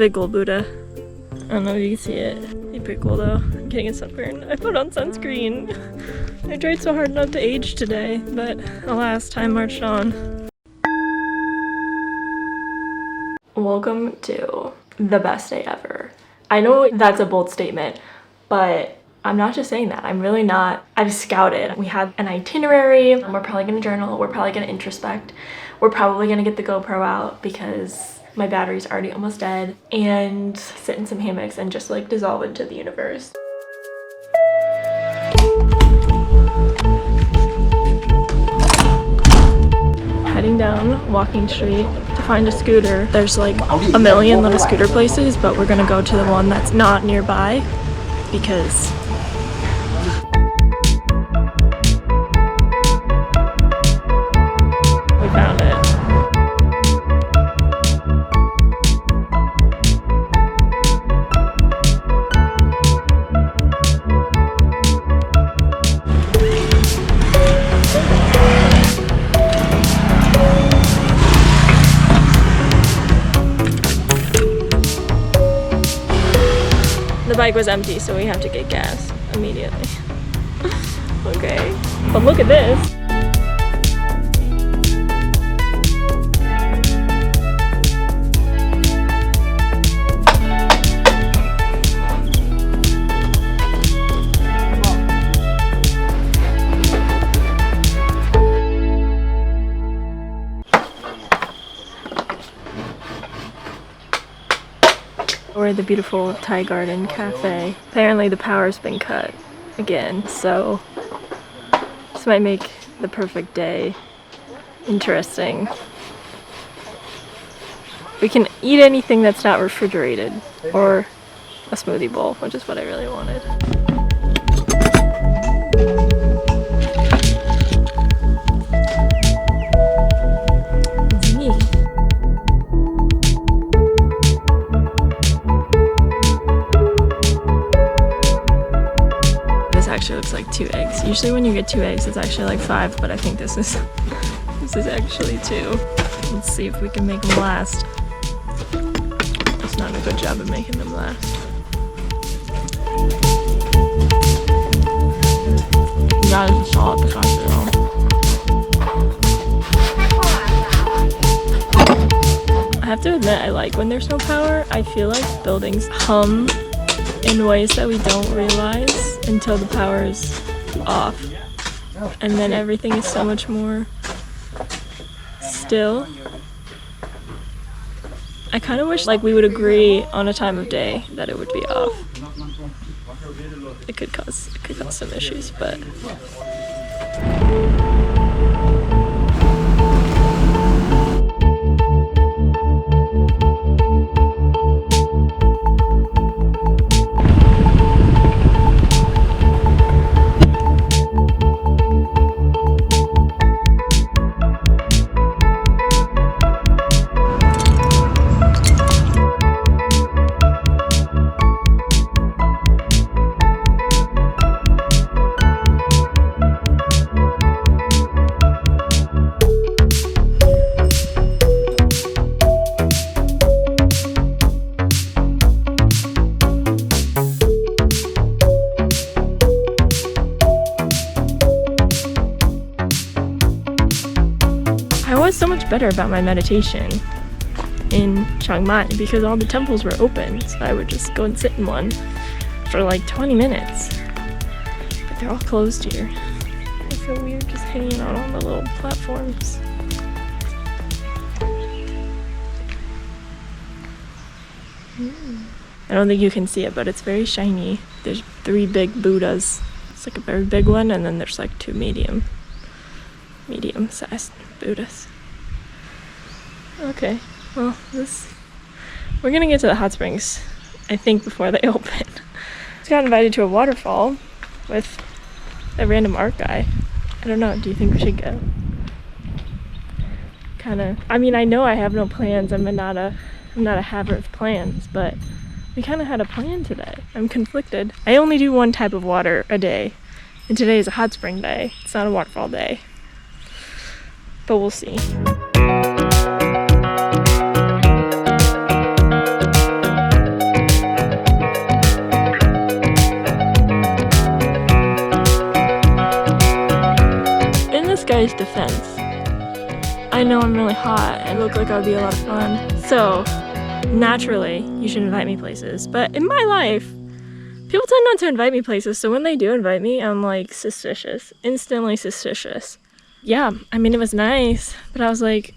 big gold Buddha. I don't know if you can see it. It's pretty cool though. I'm getting a sunburn. I put on sunscreen. I tried so hard not to age today, but alas, time marched on. Welcome to the best day ever. I know that's a bold statement, but I'm not just saying that. I'm really not. I've scouted. We have an itinerary. We're probably gonna journal. We're probably gonna introspect. We're probably gonna get the GoPro out because my battery's already almost dead, and sit in some hammocks and just like dissolve into the universe. Heading down Walking Street to find a scooter. There's like a million little scooter places, but we're gonna go to the one that's not nearby because we found it. The bike was empty, so we have to get gas immediately. Okay, but look at this. We're at the beautiful Thai Garden Cafe. Apparently the power's been cut again, so this might make the perfect day interesting. We can eat anything that's not refrigerated, or a smoothie bowl, which is what I really wanted. Actually looks like 2 eggs. Usually when you get 2 eggs it's actually like 5, but I think this is actually 2. Let's see if we can make them last. It's not a good job of making them last. That is a solid pistachio. I have to admit, I like when there's no power. I feel like buildings hum in ways that we don't realize until the power is off, and then everything is so much more still. I kind of wish like we would agree on a time of day that it would be off. It could cause some issues, but I was so much better about my meditation in Chiang Mai because all the temples were open, so I would just go and sit in one for like 20 minutes. But they're all closed here. It's so weird just hanging out on the little platforms. I don't think you can see it, but it's very shiny. There's 3 big Buddhas. It's like a very big one, and then there's like 2 medium-sized Buddhas. Okay, well, we're gonna get to the hot springs, I think, before they open. Just got invited to a waterfall with a random art guy. I don't know, do you think we should go? I mean, I know I have no plans. I'm not a haver of plans, but we kind of had a plan today. I'm conflicted. I only do one type of water a day, and today is a hot spring day. It's not a waterfall day, but we'll see. this guy's defense, I know I'm really hot. I look like I would be a lot of fun. So, naturally, you should invite me places. But in my life, people tend not to invite me places. So when they do invite me, I'm like suspicious. Instantly suspicious. Yeah, I mean, it was nice. But I was like,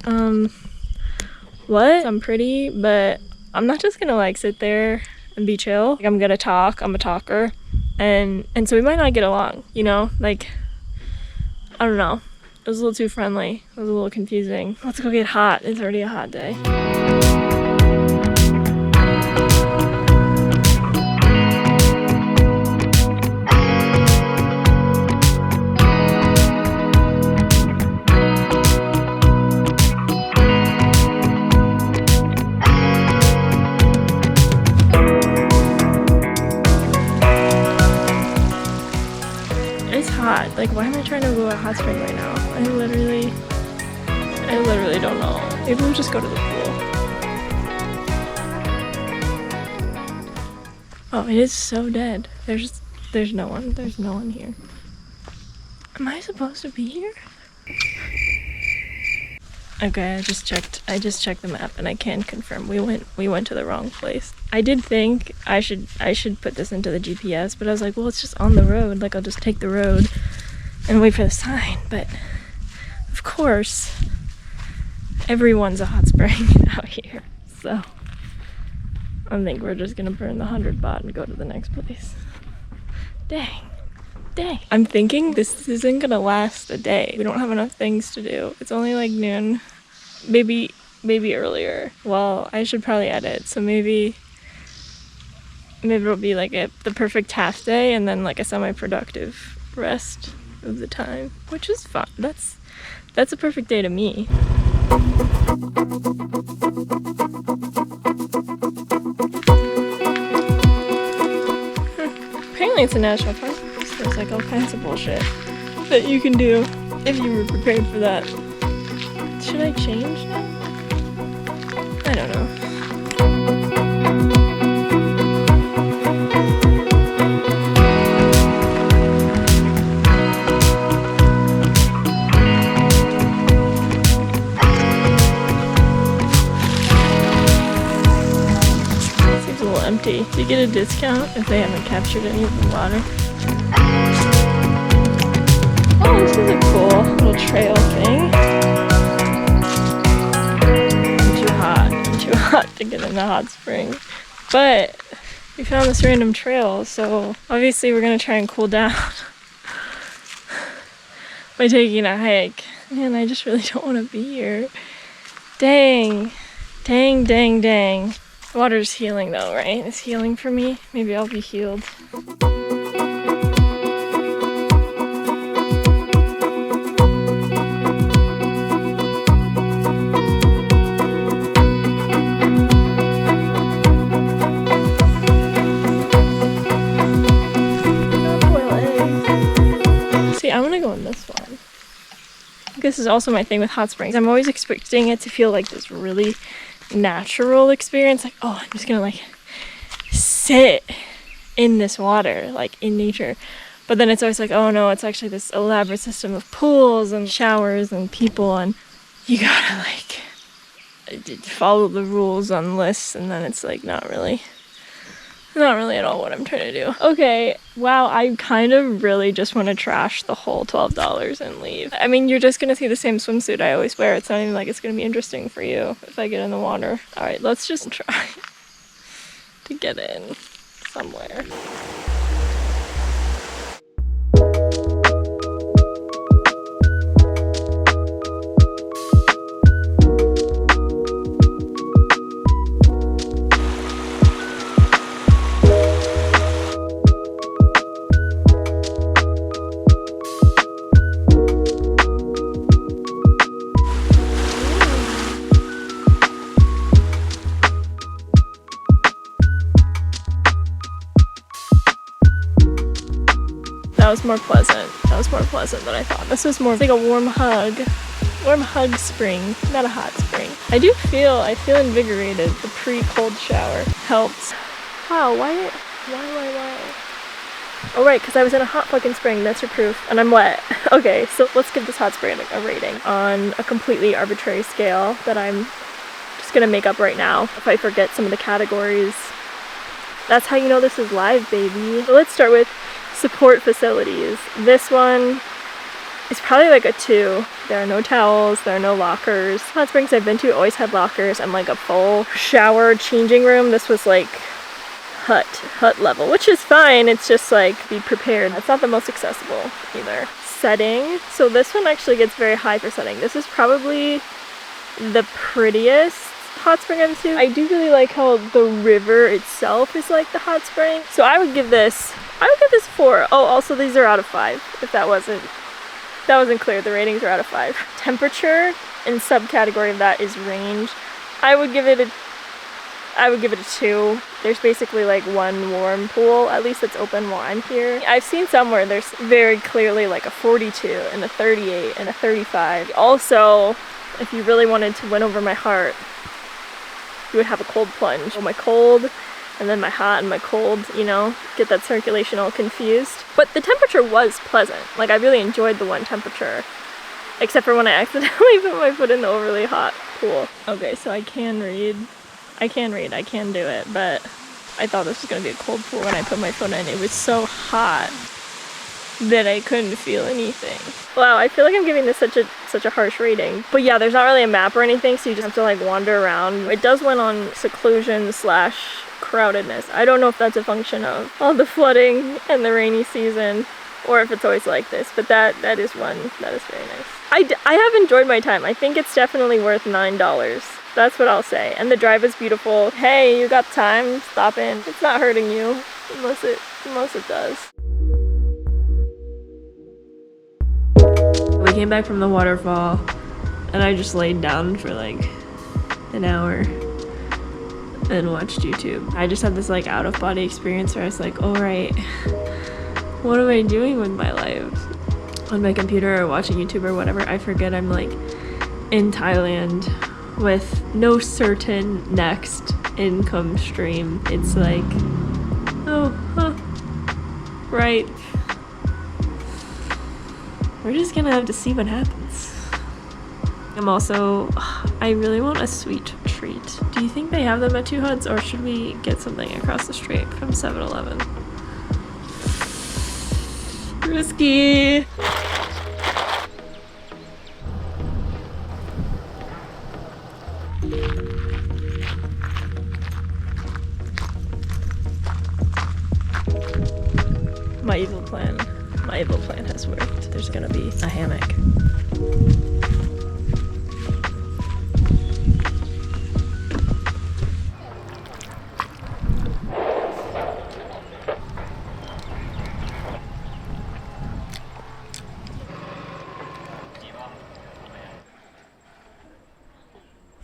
what? I'm pretty, but I'm not just gonna like sit there and be chill. Like, I'm gonna talk. I'm a talker. And so we might not get along, you know? Like, I don't know. It was a little too friendly. It was a little confusing. Let's go get hot. It's already a hot day. It's hot. Like, why am I trying to go to a hot spring right now? I literally don't know. Maybe we'll just go to the pool. Oh, it is so dead. There's no one. There's no one here. Am I supposed to be here? Okay, I just checked the map and I can confirm we went to the wrong place. I did think I should put this into the GPS, but I was like, well, it's just on the road. Like, I'll just take the road and wait for the sign. But of course, everyone's a hot spring out here. So I think we're just gonna burn the 100 baht and go to the next place. Dang. I'm thinking this isn't gonna last a day. We don't have enough things to do. It's only like noon. Maybe earlier. Well, I should probably edit. So maybe it'll be like the perfect half day and then like a semi-productive rest of the time, which is fun. That's a perfect day to me. Apparently it's a national park. So there's like all kinds of bullshit that you can do if you were prepared for that. Should I change now? I don't know. Seems a little empty. Do you get a discount if they haven't captured any of the water? Oh, this is a cool little trail thing. I'm too hot to get in the hot spring. But we found this random trail, so obviously we're gonna try and cool down by taking a hike. Man, I just really don't want to be here. Dang. The water's healing though, right? It's healing for me. Maybe I'll be healed. I want to go in this one. This is also my thing with hot springs. I'm always expecting it to feel like this really natural experience. Like, oh, I'm just gonna like sit in this water, like in nature. But then it's always like, oh no, it's actually this elaborate system of pools and showers and people, and you gotta like follow the rules on lists, and then it's like not really at all what I'm trying to do. Okay, wow, I kind of really just want to trash the whole $12 and leave. I mean, you're just gonna see the same swimsuit I always wear. It's not even like it's gonna be interesting for you if I get in the water. All right, let's just try to get in somewhere. That was more pleasant. Than I thought. This was more like a warm hug spring, not a hot spring. I feel invigorated. The pre-cold shower helps. Wow, why? Oh right, because I was in a hot fucking spring, that's your proof, and I'm wet. Okay, so let's give this hot spring a rating on a completely arbitrary scale that I'm just gonna make up right now if I forget some of the categories. That's how you know this is live, baby. So let's start with support facilities. This one is probably like a 2. There are no towels, there are no lockers. Hot springs I've been to always had lockers and like a full shower changing room. This was like hut level, which is fine. It's just like, be prepared. It's not the most accessible either. Setting. So this one actually gets very high for setting. This is probably the prettiest hot spring I've been to. I do really like how the river itself is like the hot spring. So I would give this 4. Oh, also these are out of 5, if that wasn't clear. The ratings are out of 5. Temperature and subcategory of that is range. I would give it a 2. There's basically like one warm pool, at least it's open while I'm here. I've seen some where there's very clearly like a 42 and a 38 and a 35. Also, if you really wanted to win over my heart, you would have a cold plunge. So my cold and then my hot and my cold, you know, get that circulation all confused. But the temperature was pleasant. Like, I really enjoyed the one temperature, except for when I accidentally put my foot in the overly hot pool. Okay, so I can do it, but I thought this was gonna be a cold pool when I put my foot in. It was so hot that I couldn't feel anything. Wow, I feel like I'm giving this such a harsh rating. But yeah, there's not really a map or anything, so you just have to like wander around. It does win on seclusion / crowdedness. I don't know if that's a function of all the flooding and the rainy season, or if it's always like this, but that is one that is very nice. I have enjoyed my time. I think it's definitely worth $9. That's what I'll say. And the drive is beautiful. Hey, you got time, stop in. It's not hurting you, unless it does. We came back from the waterfall, and I just laid down for like an hour and watched YouTube. I just had this like out-of-body experience where I was like, all right, what am I doing with my life? On my computer or watching YouTube or whatever, I forget I'm like in Thailand with no certain next income stream. It's like, right. We're just gonna have to see what happens. I really want a sweet treat. Do you think they have them at Two Huts, or should we get something across the street from 7-Eleven? Risky. My evil plan has worked. There's gonna be a hammock.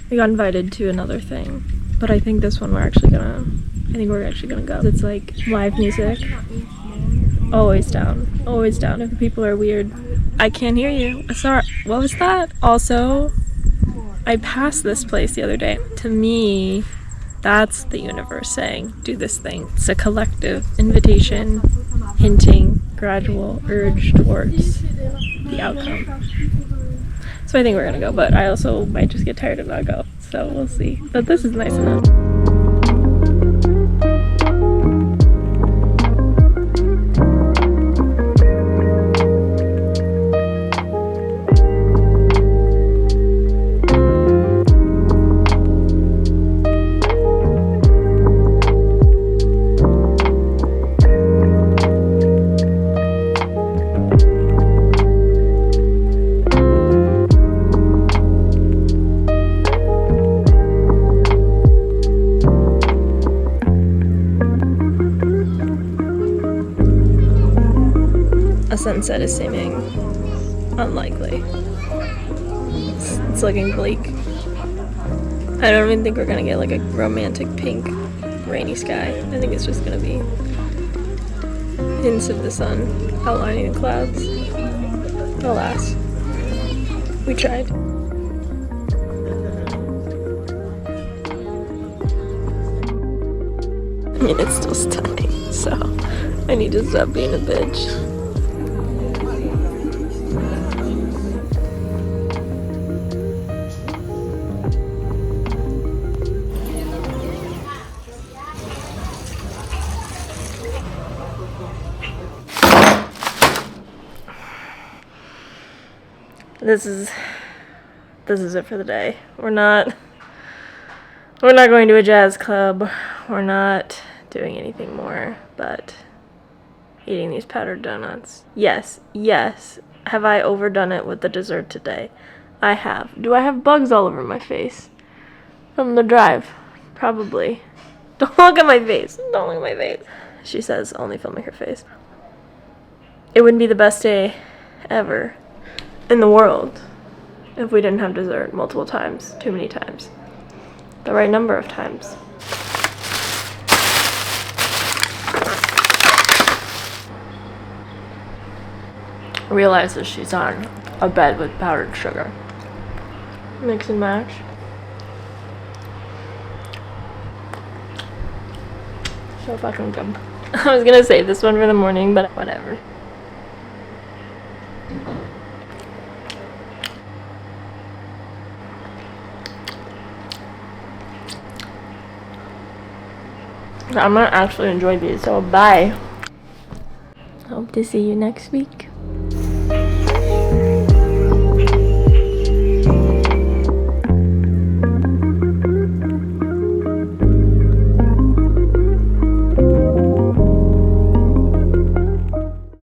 We got invited to another thing, but I think this one we're actually gonna go. It's like live music. Always down if the people are weird. I can't hear you. Sorry, what was that? Also, I passed this place the other day. To me, that's the universe saying, do this thing. It's a collective invitation, hinting, gradual urge towards the outcome. So I think we're gonna go, but I also might just get tired and not go. So we'll see. But this is nice enough. A sunset is seeming unlikely. It's looking bleak. I don't even think we're gonna get like a romantic pink rainy sky. I think it's just gonna be hints of the sun outlining the clouds. Alas, we tried. I mean, it's still stunning, so I need to stop being a bitch. This is it for the day. We're not going to a jazz club. We're not doing anything more but eating these powdered donuts. Yes. Have I overdone it with the dessert today? I have. Do I have bugs all over my face from the drive? Probably. Don't look at my face. Don't look at my face. She says, only filming her face. It wouldn't be the best day ever in the world if we didn't have dessert multiple times, too many times, the right number of times. Realizes she's on a bed with powdered sugar. Mix and mash. So fucking good. I was gonna save this one for the morning, but whatever. I'm gonna actually enjoy these, so bye. Hope to see you next week.